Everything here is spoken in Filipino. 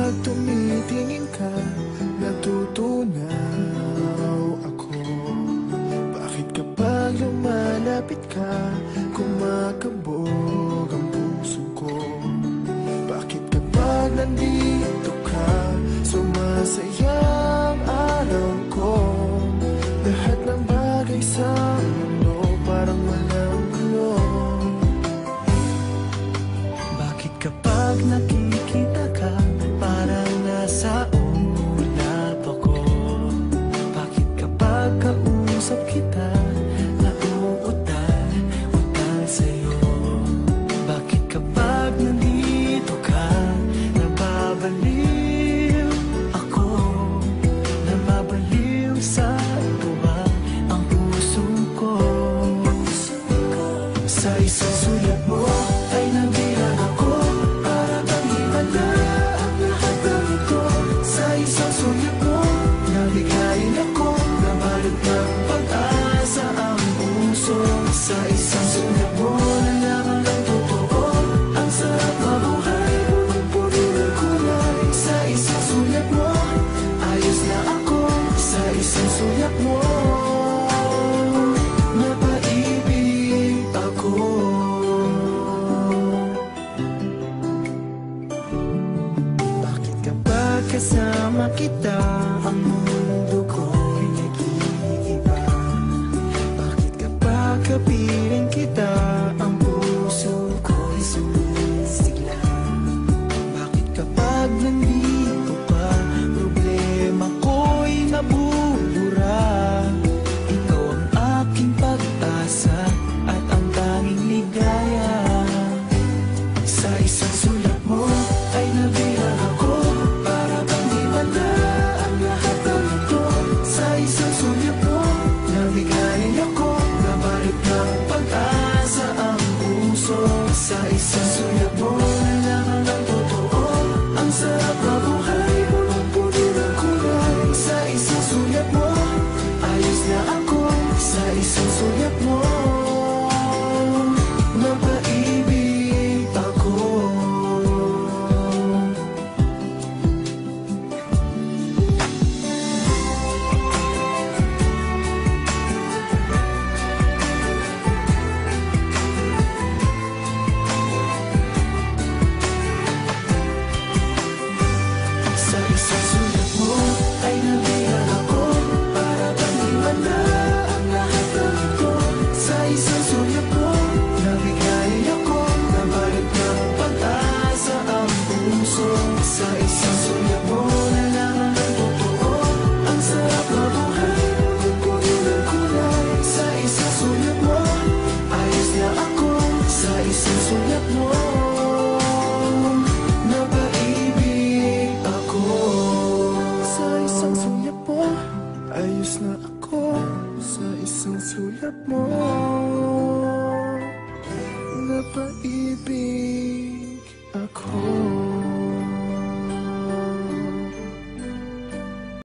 kapag tumitingin ka, natutunaw ako. Bakit kapag lumalapit ka, kumakabog ang puso ko? Bakit kapag nandito ka, sumasaya ang araw ko? Lahat ng bagay sa mundo parang walang gulo. Bakit kapag nakikita ka, parang nasa ulap ako? Bakit kapag kausap kita, nauutal sa'yo? Bakit kapag nandito ka, nababaliw ako? Nababaliw sa tuwa ang puso ko. Sa isang sulat mo ay nabihan ako, para bang himala ang lahat ng ito. Sa isang sulat mo, nabigayin ako, nabalot ng pag-asa ang puso. Sa isang sulat mo, nalaman ng totoo, ang sarap mabuhay, punong-puno ng kulay. Sa isang sulat mo, ayos na ako. Sa isang sulat mo, napaibig ako. Bakit kapag kasama kita, ang mundo ko'y nag-iiba? Bakit kapag kapiling kita, ang puso ko'y sumisigla? Bakit kapag nandito ka, problema ko'y nabubura? Ikaw ang aking pag-asa at ang tanging ligaya. Sa isang sulat mo ay nabihan ako, para bang himala ang lahat ng ito. Sa isang sulat mo, nabigayin ako, nabalot ng pag-asa ang puso. Sa isang sulat mo, nalaman ng totoo, ang sarap mabuhay, punong-puno ng kulay. Sa isang sulat mo, ayos na ako. Sa isang sulat mo, napaibig ako. Sa isang sulat mo ay nabihan ako, para bang himala ang lahat ng ito. Sa isang sulat mo, nabigayin ako, nabalot ng pag-asa ang puso. Sa isang sulat mo, nalaman ng totoo, ang sarap mabuhay, punong-puno ng kulay. Sa isang sulat mo, ayos na ako. Sa isang sulat mo, napaibig ako. Sa isang sulat mo, ayos na ako. Sa isang sulat mo, napaibig ako.